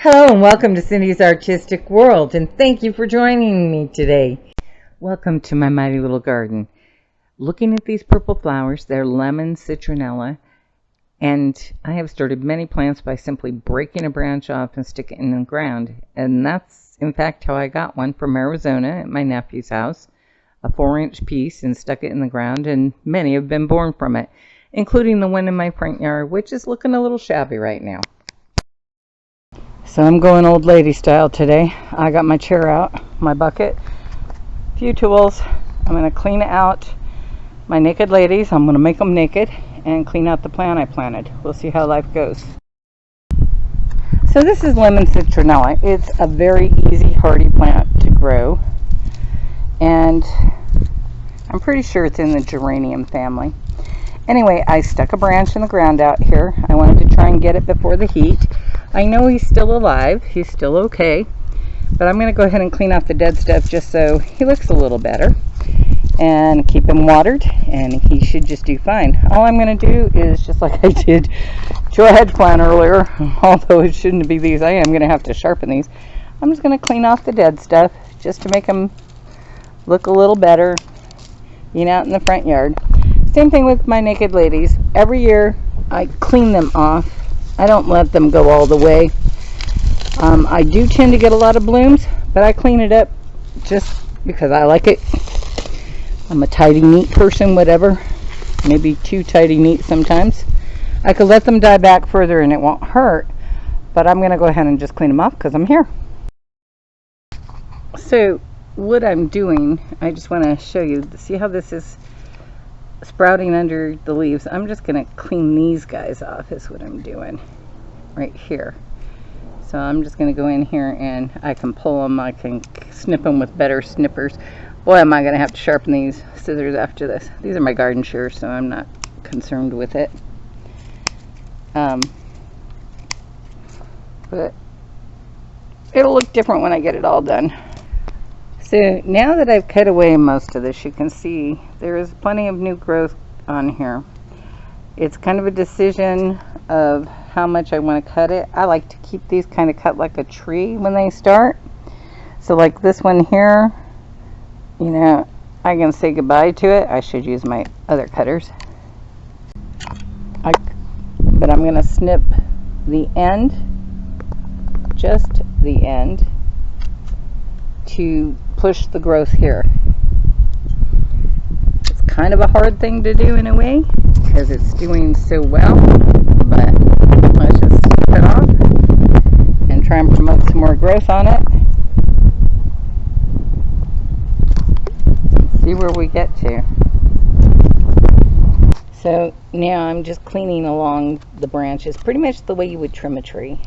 Hello and welcome to Cindy's Artistic World, and thank you for joining me today. Welcome to my mighty little garden. Looking at these purple flowers, they're Lemon Citronella, and I have started many plants by simply breaking a branch off and sticking it in the ground, and that's in fact how I got one from Arizona at my nephew's house, a 4-inch piece, and stuck it in the ground, and many have been born from it, including the one in my front yard, which is looking a little shabby right now. So I'm going old lady style today. I got my chair out, my bucket, a few tools. I'm going to clean out my naked ladies. I'm going to make them naked and clean out the plant I planted. We'll see how life goes. So this is Lemon Citronella. It's a very easy, hardy plant to grow. And I'm pretty sure it's in the geranium family. Anyway, I stuck a branch in the ground out here. I wanted to try and get it before the heat. I know he's still alive. He's still okay. But I'm going to go ahead and clean off the dead stuff just so he looks a little better. And keep him watered, and he should just do fine. All I'm going to do is, just like I did to a hedge plant earlier, although it shouldn't be these, I am going to have to sharpen these. I'm just going to clean off the dead stuff just to make them look a little better, out in the front yard. Same thing with my naked ladies. Every year I clean them off. I don't let them go all the way. I do tend to get a lot of blooms, but I clean it up just because I like it. I'm a tidy, neat person, whatever. Maybe too tidy, neat sometimes. I could let them die back further and it won't hurt, but I'm going to go ahead and just clean them off because I'm here. So what I'm doing, I just want to show you. See how this is sprouting under the leaves? I'm just going to clean these guys off is what I'm doing right here. So I'm just going to go in here and I can pull them. I can snip them with better snippers. Boy, am I going to have to sharpen these scissors after this. These are my garden shears, so I'm not concerned with it. But it'll look different when I get it all done. So now that I've cut away most of this, you can see there is plenty of new growth on here. It's kind of a decision of how much I want to cut it. I like to keep these kind of cut like a tree when they start. So like this one here, I can say goodbye to it. I should use my other cutters. But I'm going to snip the end, just the end, to push the growth here. It's kind of a hard thing to do in a way because it's doing so well, but let's just snip it off and try and promote some more growth on it. See where we get to. So now I'm just cleaning along the branches, pretty much the way you would trim a tree.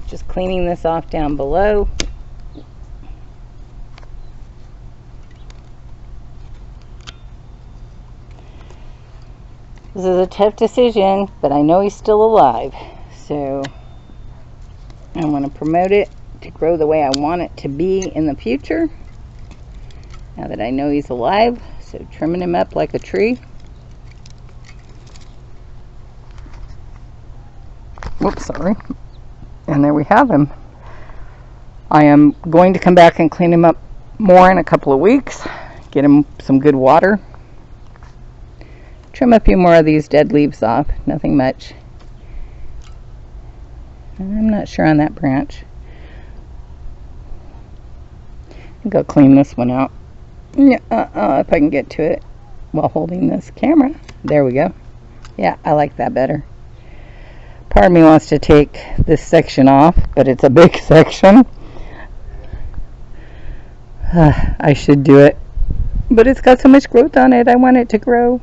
Just cleaning this off down below. This is a tough decision, but I know he's still alive, so I want to promote it to grow the way I want it to be in the future. Now that I know he's alive, so trimming him up like a tree. Whoops, sorry. And there we have him. I am going to come back and clean him up more in a couple of weeks. Get him some good water. Trim a few more of these dead leaves off. Nothing much. I'm not sure on that branch. I'll go clean this one out. If I can get to it while holding this camera. There we go. Yeah, I like that better. Part of me wants to take this section off, but it's a big section. I should do it. But it's got so much growth on it, I want it to grow.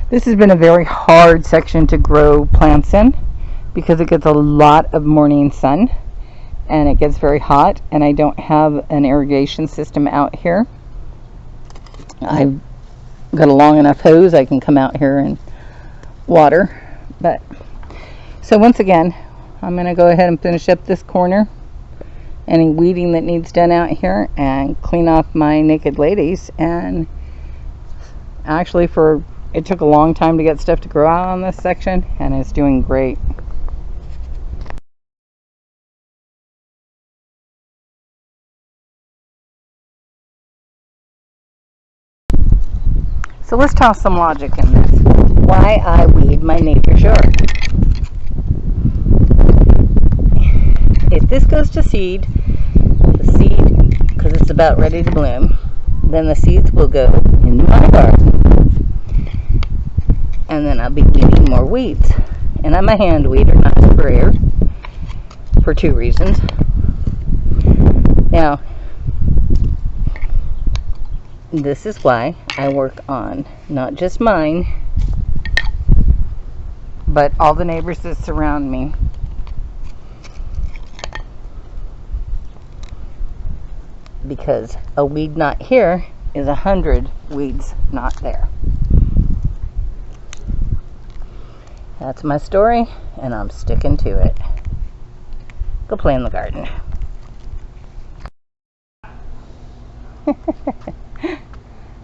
This has been a very hard section to grow plants in because it gets a lot of morning sun. And it gets very hot, and I don't have an irrigation system out here. I've got a long enough hose I can come out here and water. But so once again, I'm going to go ahead and finish up this corner. Any weeding that needs done out here, and clean off my naked ladies. And actually, it took a long time to get stuff to grow out on this section, and it's doing great. So let's toss some logic in this. Why I weed my neighbor's yard. If this goes to seed, the seed, because it's about ready to bloom, then the seeds will go into my garden. And then I'll be weeding more weeds. And I'm a hand weeder, not a sprayer, for 2 reasons. Now, this is why I work on not just mine, but all the neighbors that surround me. Because a weed not here is 100 weeds not there. That's my story, and I'm sticking to it. Go play in the garden.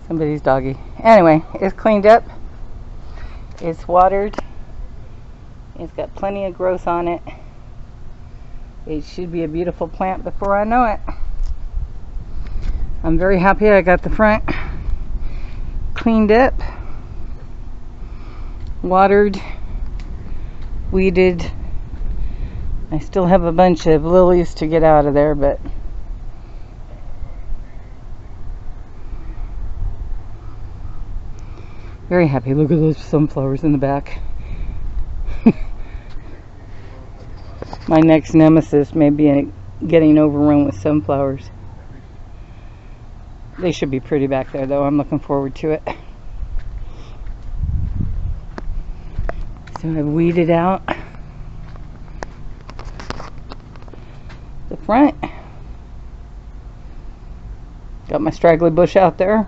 Somebody's doggy. Anyway, it's cleaned up. It's watered. It's got plenty of growth on it. It should be a beautiful plant before I know it. I'm very happy I got the front cleaned up, watered, weeded. I still have a bunch of lilies to get out of there, but very happy. Look at those sunflowers in the back. My next nemesis may be getting overrun with sunflowers. They should be pretty back there, though. I'm looking forward to it. So I've weeded out the front. Got my straggly bush out there.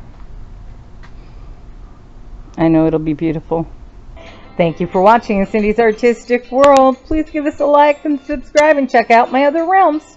I know it'll be beautiful. Thank you for watching Cindy's Artistic World. Please give us a like and subscribe and check out my other realms.